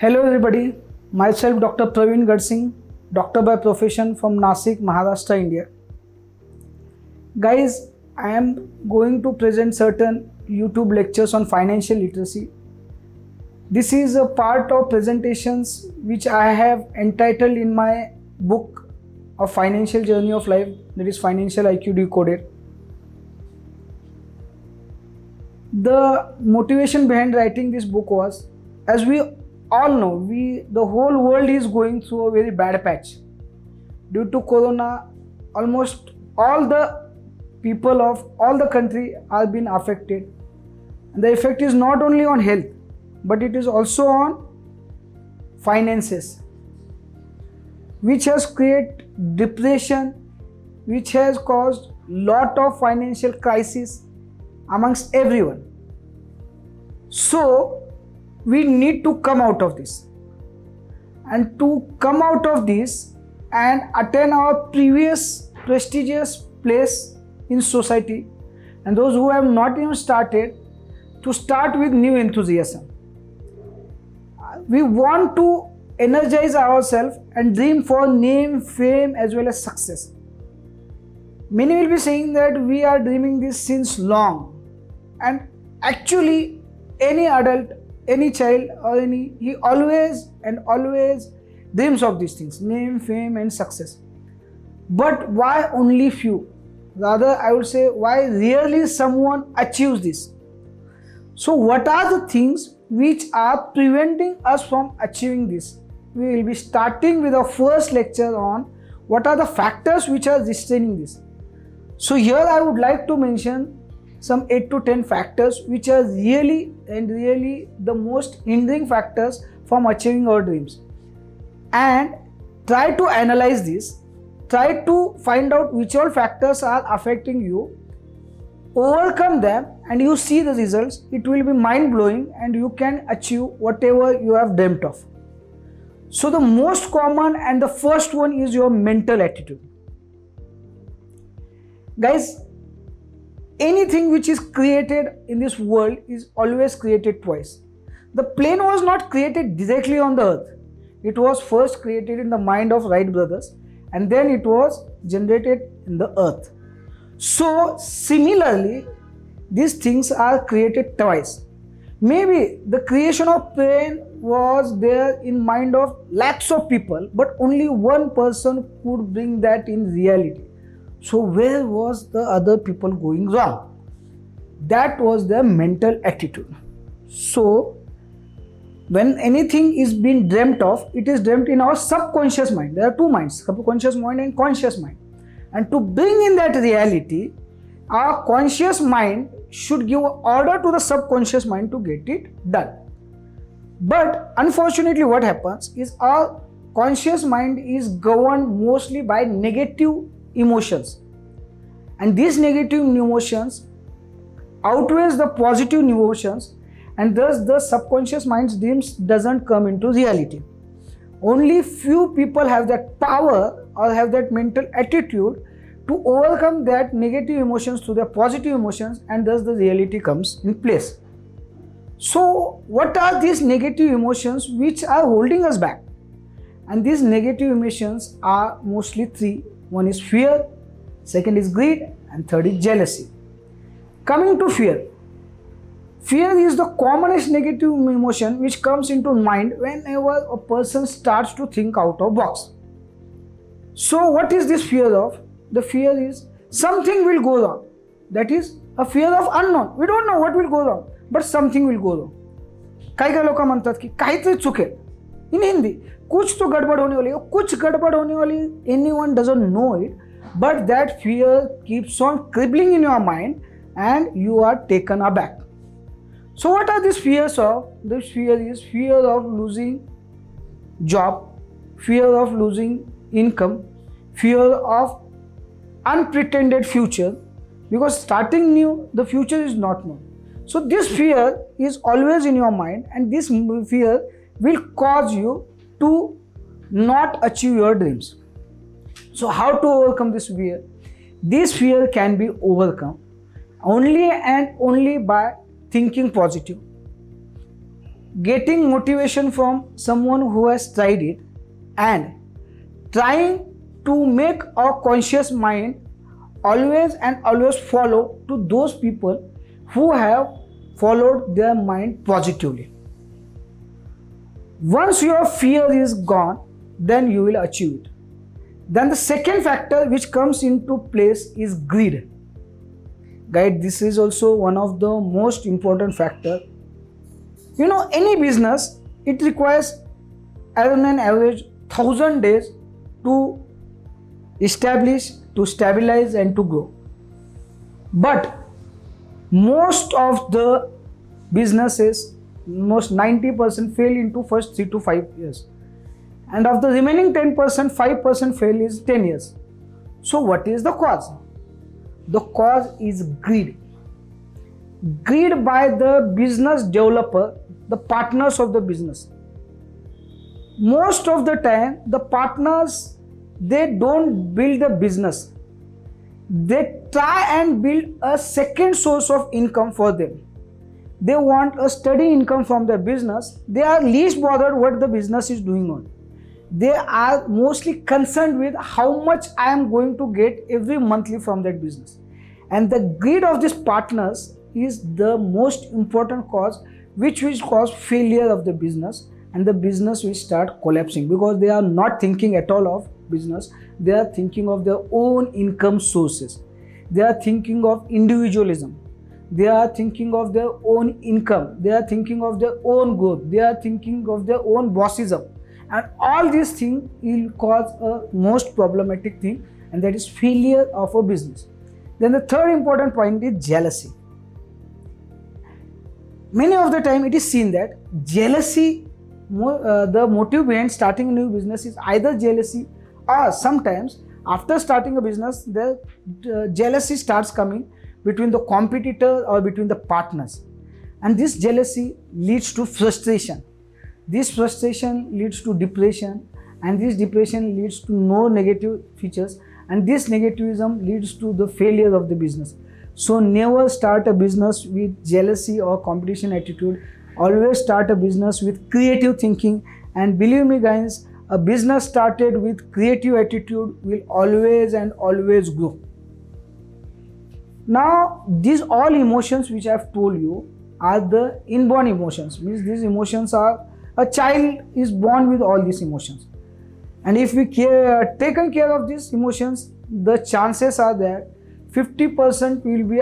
Hello everybody, myself Dr. Praveen Gadsing, doctor by profession from Nasik, Maharashtra, India. Guys, I am going to present certain YouTube lectures on financial literacy. This is a part of presentations which I have entitled in my book of Financial Journey of Life, that is Financial IQ Decoded. The motivation behind writing this book was, as we all know, the whole world is going through a very bad patch. Due to corona, almost all the people of all the country are being affected. And the effect is not only on health, but it is also on finances, which has created depression, which has caused lot of financial crisis amongst everyone. So we need to come out of this, and to come out of this and attain our previous prestigious place in society, and those who have not even started, to start with new enthusiasm. We want to energize ourselves and dream for name, fame as well as success. Many will be saying that we are dreaming this since long, and actually any adult, any child or he always dreams of these things, name, fame and success. But why only few? Rather, I would say, why rarely someone achieves this? So what are the things which are preventing us from achieving this? We will be starting with our first lecture on what are the factors which are restraining this. So here I would like to mention some 8 to 10 factors which are really the most hindering factors from achieving our dreams, and try to analyze this, try to find out which all factors are affecting you, overcome them, and you see the results. It will be mind-blowing and you can achieve whatever you have dreamt of. So the most common and the first one is your mental attitude. Guys, anything which is created in this world is always created twice. The plane was not created directly on the earth. It was first created in the mind of Wright brothers, and then it was generated in the earth. So similarly, these things are created twice. Maybe the creation of plane was there in mind of lakhs of people, but only one person could bring that in reality. So where was the other people going wrong? That was their mental attitude. So when anything is being dreamt of, it is dreamt in our subconscious mind. There are two minds, subconscious mind and conscious mind. And to bring in that reality, our conscious mind should give order to the subconscious mind to get it done. But unfortunately what happens is our conscious mind is governed mostly by negative emotions, and these negative emotions outweighs the positive emotions, and thus the subconscious mind's dreams doesn't come into reality. Only few people have that power or have that mental attitude to overcome that negative emotions to the positive emotions, and thus the reality comes in place. So what are these negative emotions which are holding us back? And these negative emotions are mostly three. One is fear, second is greed, and third is jealousy. Coming to fear. Fear is the commonest negative emotion which comes into mind whenever a person starts to think out of box. So what is this fear of? The fear is something will go wrong. That is a fear of unknown. We don't know what will go wrong, but something will go wrong. काही लोक म्हणतात की काहीतरी चुकेल. In Hindi, कुछ तो गड़बड़ होने वाली है, कुछ गड़बड़ होने वाली. Anyone doesn't know it, but that fear keeps on crippling in your mind and you are taken aback. So what are these fears of? This fear is fear of losing job, fear of losing income, fear of unpretended future, because starting new, the future is not known. So this fear is always in your mind, and this fear will cause you to not achieve your dreams. So how to overcome this fear? This fear can be overcome only and only by thinking positive. getting motivation from someone who has tried it, and trying to make our conscious mind always and always follow to those people who have followed their mind positively. Once your fear is gone, then you will achieve it. Then the second factor which comes into place is greed. Guys, this is also one of the most important factor. Any business, it requires on an average 1,000 days to establish, to stabilize and to grow. But most of the businesses, most 90% fail into first 3 to 5 years. And of the remaining 10%, 5% fail is 10 years. So what is the cause? The cause is greed. Greed by the business developer, the partners of the business. Most of the time, the partners, they don't build a business. They try and build a second source of income for them. They want a steady income from their business. They are least bothered what the business is doing on. They are mostly concerned with how much I am going to get every monthly from that business. And the greed of these partners is the most important cause which will cause failure of the business, and the business will start collapsing because they are not thinking at all of business. They are thinking of their own income sources. They are thinking of individualism. They are thinking of their own income. They are thinking of their own growth. They are thinking of their own bossism. And all these things will cause a most problematic thing, and that is failure of a business. Then the third important point is jealousy. Many of the time it is seen that jealousy, the motive behind starting a new business is either jealousy, or sometimes after starting a business, the jealousy starts coming between the competitor or between the partners. And this jealousy leads to frustration. This frustration leads to depression, and this depression leads to no negative features, and this negativism leads to the failure of the business. So never start a business with jealousy or competition attitude. Always start a business with creative thinking, and believe me guys, a business started with creative attitude will always and always grow. Now these all emotions which I have told you are the inborn emotions. Means these emotions are, a child is born with all these emotions, and if we taken care of these emotions, the chances are that 50% will be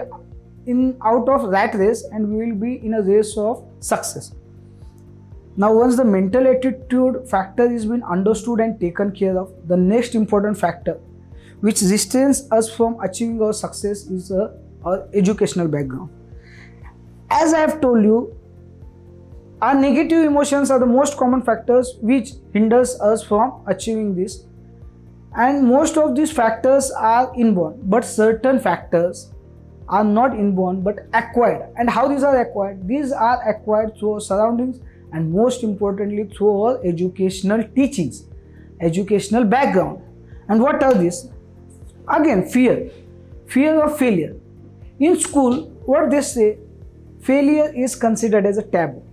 out of rat race and we will be in a race of success. Now once the mental attitude factor is been understood and taken care of, the next important factor which restrains us from achieving our success is our educational background. As I have told you, our negative emotions are the most common factors which hinders us from achieving this, and most of these factors are inborn, but certain factors are not inborn but acquired. And how these are acquired? These are acquired through our surroundings, and most importantly through our educational teachings, educational background. And what are these? Again, fear of failure. In school, what they say, failure is considered as a taboo.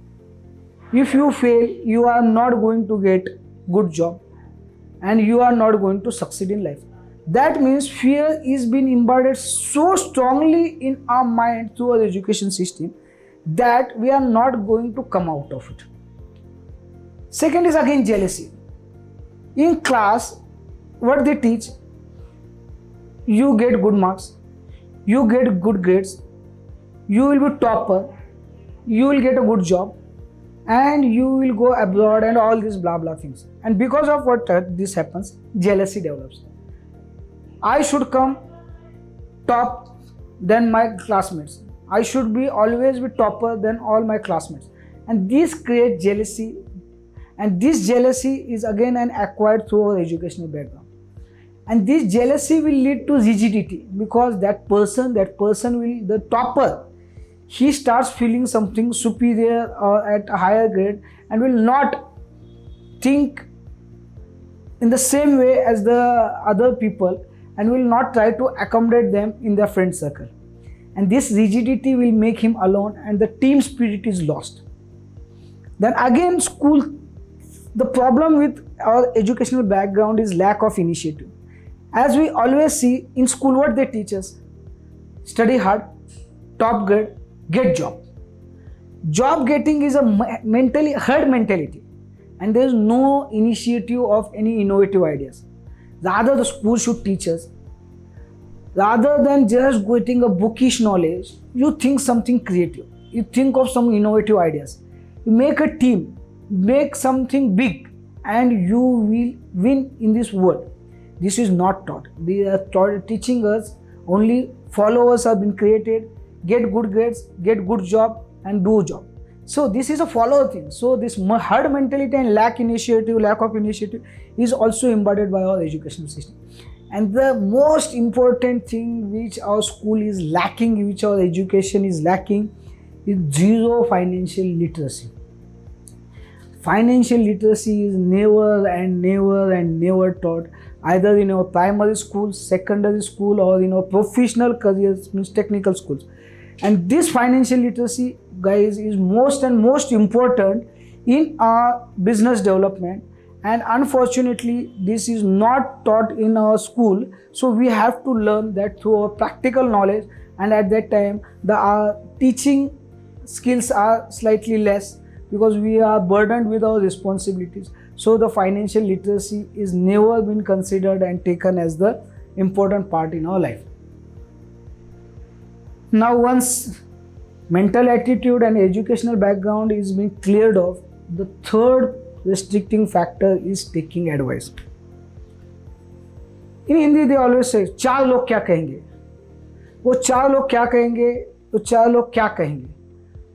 If you fail, you are not going to get good job and you are not going to succeed in life. That means fear is being embedded so strongly in our mind through our education system that we are not going to come out of it. Second is again jealousy. In class, what they teach, you get good marks, you get good grades, you will be topper, you will get a good job, and you will go abroad and all these blah blah things. And because of what this happens, jealousy develops. I should come top than my classmates. I should be always be topper than all my classmates. And this creates jealousy, and this jealousy is again an acquired through our educational background. And this jealousy will lead to rigidity, because that person will, the topper, he starts feeling something superior or at a higher grade and will not think in the same way as the other people and will not try to accommodate them in their friend circle. And this rigidity will make him alone and the team spirit is lost. Then again, school, the problem with our educational background is lack of initiative. As we always see in school, what they teach us: study hard, top grade, get job. Job getting is a mentally herd mentality, and there is no initiative of any innovative ideas. Rather, the school should teach us, rather than just getting a bookish knowledge, you think something creative, you think of some innovative ideas, you make a team, make something big, and you will win in this world. This is not taught. They are teaching us only followers have been created, get good grades, get good job, and do job. So this is a follower thing. So this herd mentality and lack of initiative is also embodied by our education system. And the most important thing which our school is lacking, which our education is lacking, is zero financial literacy. Financial literacy is never taught, either in our primary schools, secondary school, or in our professional careers, means technical schools. And this financial literacy, guys, is most important in our business development. And unfortunately, this is not taught in our school. So we have to learn that through our practical knowledge. And at that time, our teaching skills are slightly less, because we are burdened with our responsibilities. So the financial literacy is never been considered and taken as the important part in our life. Now, once mental attitude and educational background is being cleared off, the third restricting factor is taking advice. In Hindi they always say, चार लोग क्या कहेंगे, वो चार लोग क्या कहेंगे, तो चार लोग क्या कहेंगे.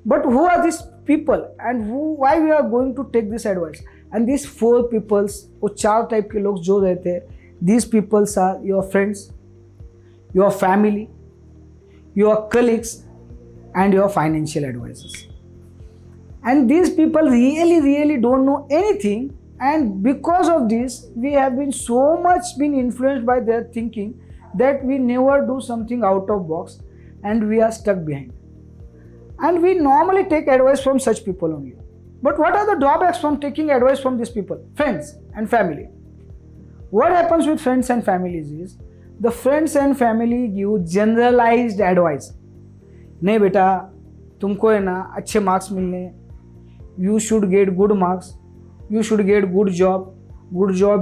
But who are these people, and why we are going to take this advice? And these four peoples, वो चार type के लोग जो रहते हैं, these peoples are your friends, your family, your colleagues, and your financial advisors. And these people really don't know anything, and because of this we have been so much been influenced by their thinking that we never do something out of box, and we are stuck behind. And we normally take advice from such people only. But what are the drawbacks from taking advice from these people? Friends and family. What happens with friends and families is, the friends and family give generalized advice. नहीं बेटा, तुमको है ना अच्छे marks मिलने, you should get good marks, you should get good job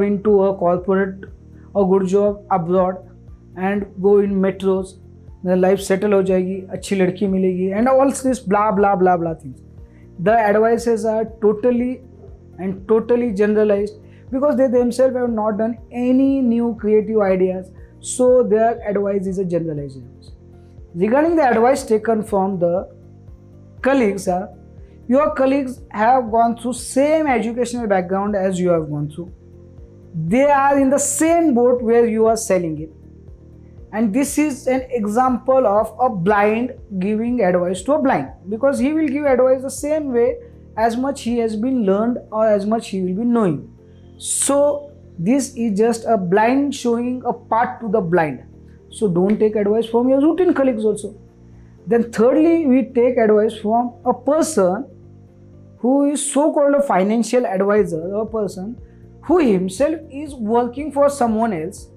into a corporate, or good job abroad, and go in metros, life settle हो जाएगी, अच्छी लड़की मिलेगी, and all this blah things. The advices are totally generalized, because they themselves have not done any new creative ideas. So their advice is a generalized advice. Regarding the advice taken from the colleagues, your colleagues have gone through same educational background as you have gone through. They are in the same boat where you are selling it. And this is an example of a blind giving advice to a blind, because he will give advice the same way as much he has been learned or as much he will be knowing. So this is just a blind showing a path to the blind. So don't take advice from your routine colleagues also. Then thirdly, we take advice from a person who is so-called a financial advisor, or a person who himself is working for someone else,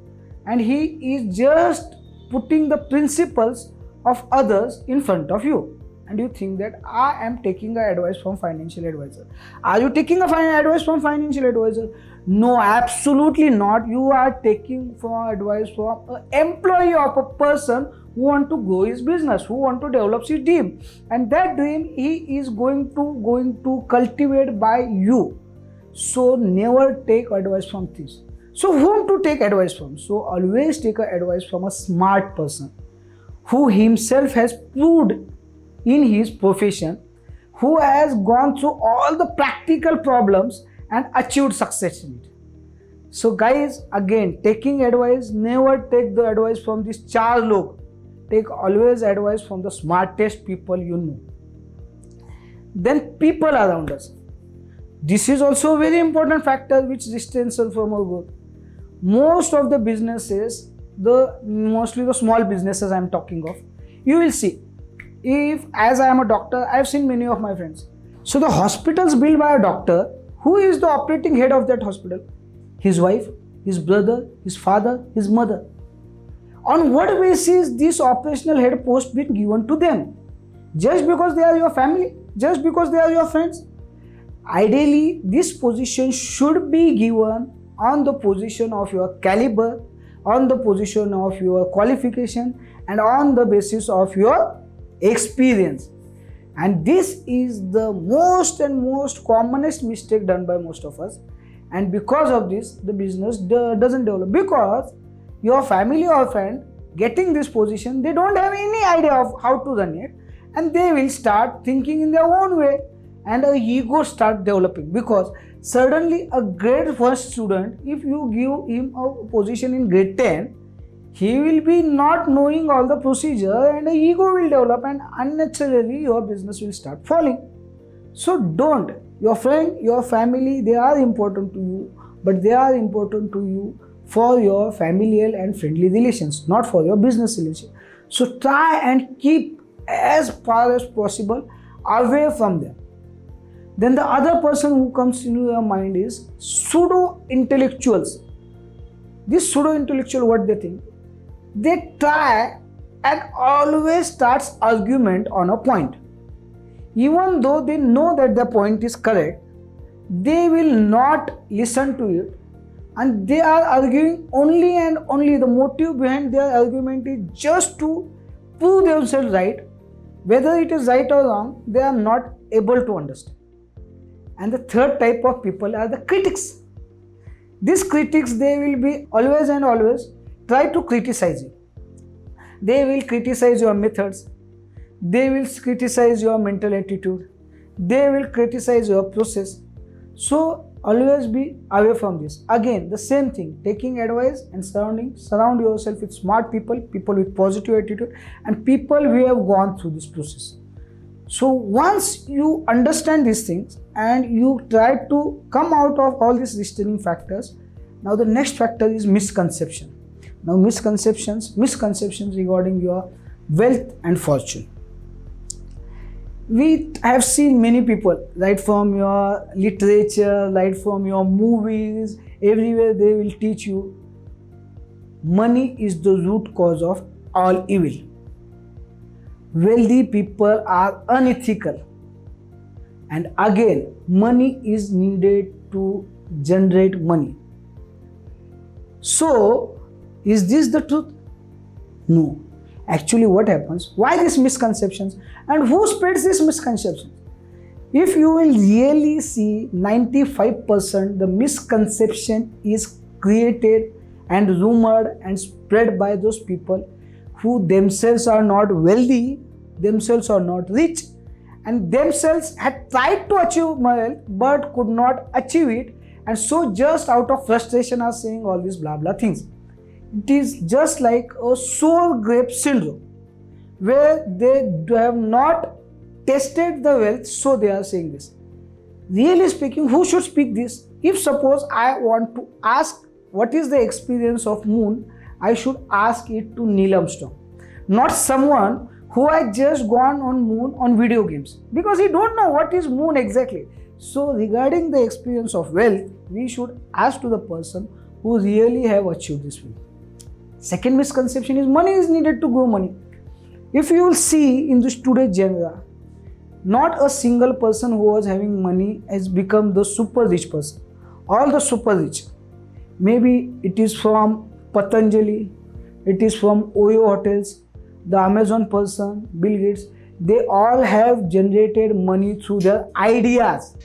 and he is just putting the principles of others in front of you. And you think that I am taking advice from financial advisor. Are you taking advice from financial advisor? No, absolutely not. You are taking advice from an employee of a person who want to grow his business, who want to develop his dream. And that dream he is going to cultivate by you. So never take advice from this. So whom to take advice from? So always take advice from a smart person who himself has proved in his profession, who has gone through all the practical problems and achieved success in it. So guys, again, taking advice, never take the advice from these char log. Take always advice from the smartest people you know. Then people around us. This is also a very important factor which distance us from our growth. Most of the businesses, mostly the small businesses I am talking of, you will see, if as I am a doctor, I have seen many of my friends. So the hospitals built by a doctor, who is the operating head of that hospital? His wife, his brother, his father, his mother. On what basis this operational head post been given to them? Just because they are your family? Just because they are your friends? Ideally, this position should be given on the position of your caliber, on the position of your qualification, and on the basis of your experience. And this is the most commonest mistake done by most of us. And because of this, the business doesn't develop. Because your family or friend getting this position, they don't have any idea of how to run it, and they will start thinking in their own way, and a ego start developing. Because suddenly a grade 1 student, if you give him a position in grade 10, he will be not knowing all the procedure, and a ego will develop, and unnecessarily your business will start falling. So don't. Your friend, your family, they are important to you, but they are important to you for your familial and friendly relations, not for your business relations. So try and keep as far as possible away from them. Then the other person who comes into your mind is pseudo-intellectuals. These pseudo-intellectual, what they think? They try and always starts argument on a point. Even though they know that the point is correct, they will not listen to it, and they are arguing only and only. The motive behind their argument is just to prove themselves right. Whether it is right or wrong, they are not able to understand. And the third type of people are the critics. These critics, they will be always and always try to criticize you. They will criticize your methods. They will criticize your mental attitude. They will criticize your process. So always be away from this. Again, the same thing, taking advice and surround yourself with smart people, people with positive attitude, and people who have gone through this process. So once you understand these things and you try to come out of all these restraining factors, now the next factor is misconception. Now misconceptions regarding your wealth and fortune. We have seen many people, right from your literature, right from your movies, everywhere they will teach you money is the root cause of all evil. Wealthy people are unethical. And again, money is needed to generate money. So, is this the truth? No. Actually, what happens? Why these misconceptions? And who spreads these misconceptions? If you will really see, 95% the misconception is created and rumored and spread by those people who themselves are not wealthy, themselves are not rich, and themselves had tried to achieve wealth but could not achieve it, and so just out of frustration are saying all these blah blah things. It is just like a sour grape syndrome, where they have not tested the wealth, so they are saying this. Really speaking, who should speak this? If suppose I want to ask what is the experience of moon, I should ask it to Neil Armstrong, not someone who had just gone on moon on video games, because he don't know what is moon exactly. So regarding the experience of wealth, we should ask to the person who really have achieved this wealth. Second misconception is money is needed to grow money. If you will see in this today's genre, not a single person who was having money has become the super rich person. All the super rich, maybe it is from Patanjali, it is from Oyo Hotels, the Amazon person, Bill Gates, they all have generated money through their ideas.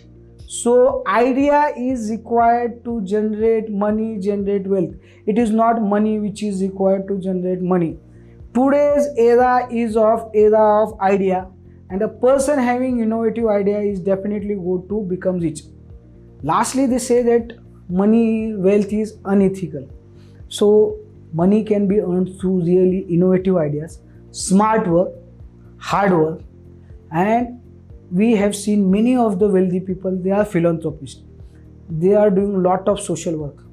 So idea is required to generate money, generate wealth. It is not money which is required to generate money. Today's era is era of idea, and a person having innovative idea is definitely going to become rich. Lastly, they say that money, wealth is unethical. So money can be earned through really innovative ideas, smart work, hard work, and we have seen many of the wealthy people, they are philanthropists. They are doing a lot of social work.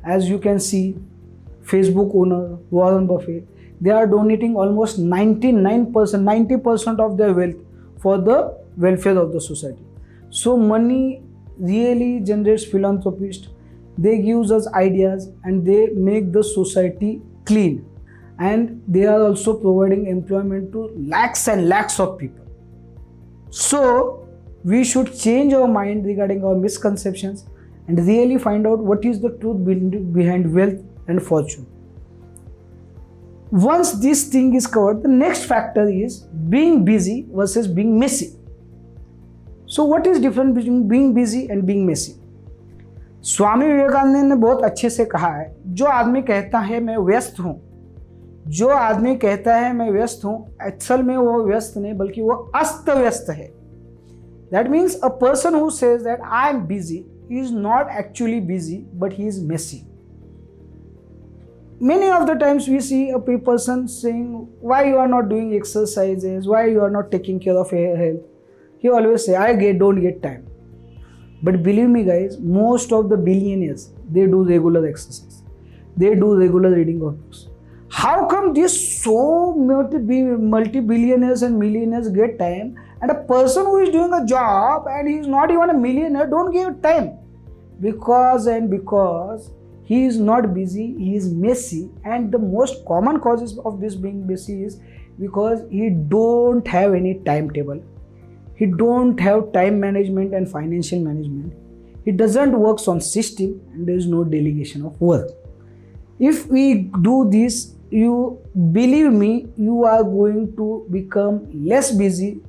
As you can see, Facebook owner Warren Buffett, they are donating almost 90% of their wealth for the welfare of the society. So money really generates philanthropists. They give us ideas and they make the society clean. And they are also providing employment to lakhs and lakhs of people. So we should change our mind regarding our misconceptions and really find out what is the truth behind wealth and fortune. Once this thing is covered, the next factor is being busy versus being messy. So what is different between being busy and being messy? Swami Vivekananda ने बहुत अच्छे से कहा है, जो आदमी कहता है मैं व्यस्त हूं, जो आदमी कहता है मैं व्यस्त हूं, असल में वो व्यस्त नहीं बल्कि वो अस्त व्यस्त है. That means a person who says that I am busy is not actually busy, but he is messy. Many of the times we see a person saying, why you are not doing exercises, why you are not taking care of your health. He always say, don't get time. But believe me guys, most of the billionaires, they do regular exercise. They do regular reading of books. How come these so multi-billionaires and millionaires get time, and a person who is doing a job and he is not even a millionaire don't give time? Because he is not busy, he is messy, and the most common causes of this being messy is because he don't have any timetable. He don't have time management and financial management. He doesn't work on system and there is no delegation of work. If we do this, you believe me, you are going to become less busy.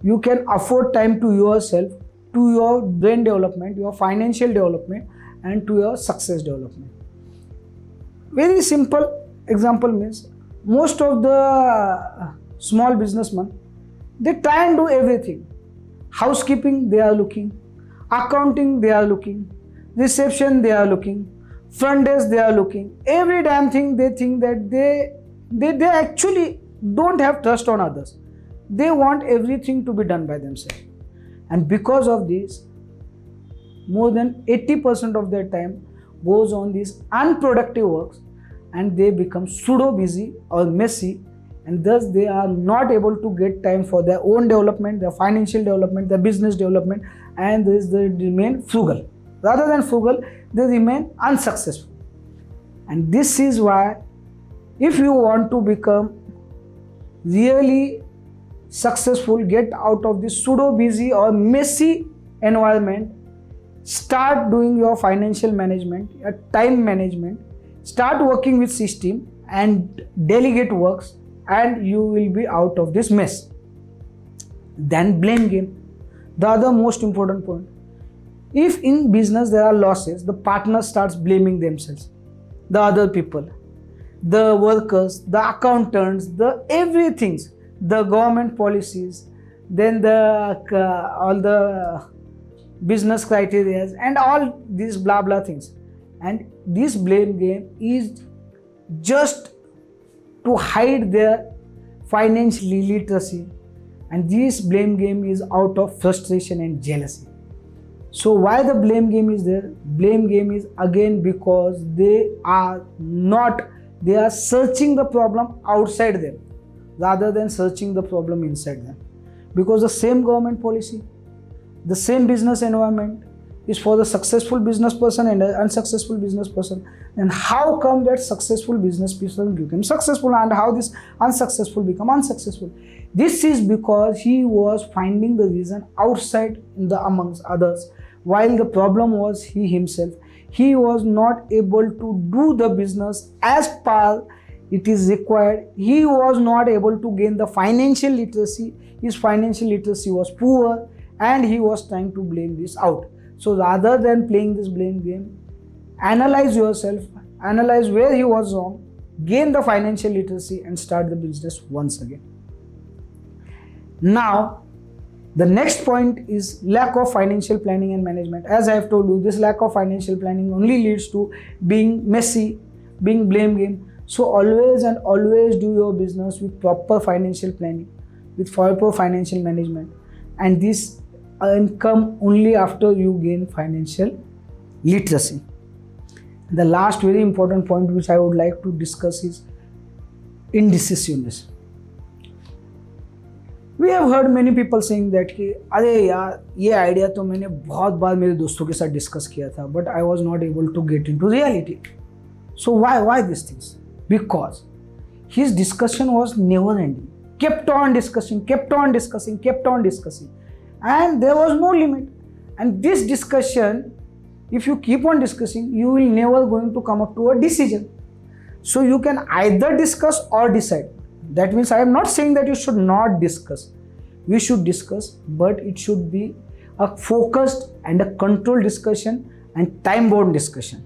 You can afford time to yourself, to your brain development, your financial development, and to your success development. Very simple example means most of the small businessmen, they try and do everything. Housekeeping, they are looking. Accounting, they are looking. Reception, they are looking. Front desk, they are looking. Every damn thing they think that they actually don't have trust on others. They want everything to be done by themselves. And because of this, more than 80% of their time goes on these unproductive works, and they become pseudo busy or messy, and thus they are not able to get time for their own development, their financial development, their business development, and thus they remain frugal. Rather than frugal, they remain unsuccessful. And this is why if you want to become really successful, get out of this pseudo busy or messy environment, start doing your financial management, your time management, start working with system and delegate works, and you will be out of this mess. Then blame game, the other most important point. If in business there are losses, the partner starts blaming themselves, the other people, the workers, the accountants, the everything, the government policies, then all the business criteria and all these blah blah things. And this blame game is just to hide their financial illiteracy, and this blame game is out of frustration and jealousy. So why the blame game is there? Blame game is again because they are searching the problem outside them rather than searching the problem inside them. Because the same government policy, the same business environment is for the successful business person and an unsuccessful business person. Then how come that successful business person became successful and how this unsuccessful become unsuccessful? This is because he was finding the reason outside amongst others, while the problem was he himself. He was not able to do the business as per it is required. He was not able to gain the financial literacy. His financial literacy was poor, and he was trying to blame this out. So rather than playing this blame game, analyze yourself, analyze where he was wrong, gain the financial literacy, and start the business once again. Now, the next point is lack of financial planning and management. As I have told you, this lack of financial planning only leads to being messy, being blame game. So always and always do your business with proper financial planning, with proper financial management, and this come only after you gain financial literacy. The last very important point which I would like to discuss is indecisiveness. We have heard many people saying that कि अरे यार ये idea तो मैंने बहुत बार मेरे दोस्तों के साथ डिस्कस किया था, but I was not able to get into reality. So why these things? Because his discussion was never ending. Kept on discussing, and there was no limit. And this discussion, if you keep on discussing, you will never going to come up to a decision. So you can either discuss or decide. That means I am not saying that you should not discuss. We should discuss, but it should be a focused and a controlled discussion and time-bound discussion.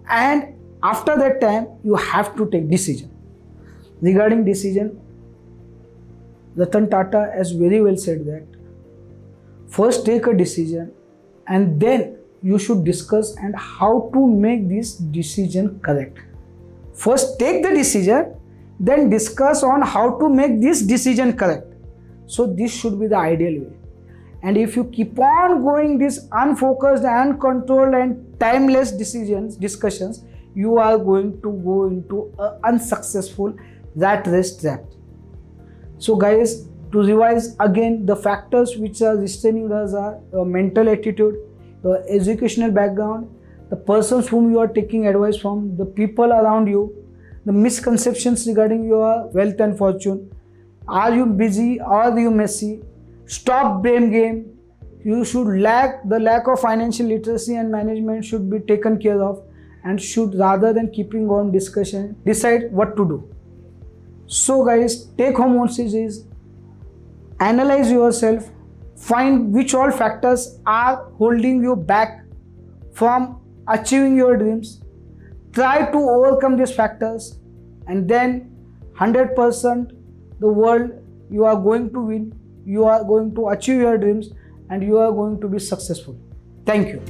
And after that time, you have to take decision. Regarding decision, Ratan Tata has very well said that first take a decision and then you should discuss and how to make this decision correct. First take the decision, then discuss on how to make this decision correct. So this should be the ideal way. And if you keep on going this unfocused, uncontrolled and timeless discussions, you are going to go into an unsuccessful rat race trap. So guys, to revise again, the factors which are restraining us are your mental attitude, your educational background, the persons whom you are taking advice from, the people around you, the misconceptions regarding your wealth and fortune. Are you busy or are you messy? Stop blame game. You should the lack of financial literacy and management should be taken care of, and should, rather than keeping on discussion, decide what to do. So guys, take home message is analyze yourself, find which all factors are holding you back from achieving your dreams. Try to overcome these factors, and then 100% the world you are going to win, you are going to achieve your dreams, and you are going to be successful. Thank you.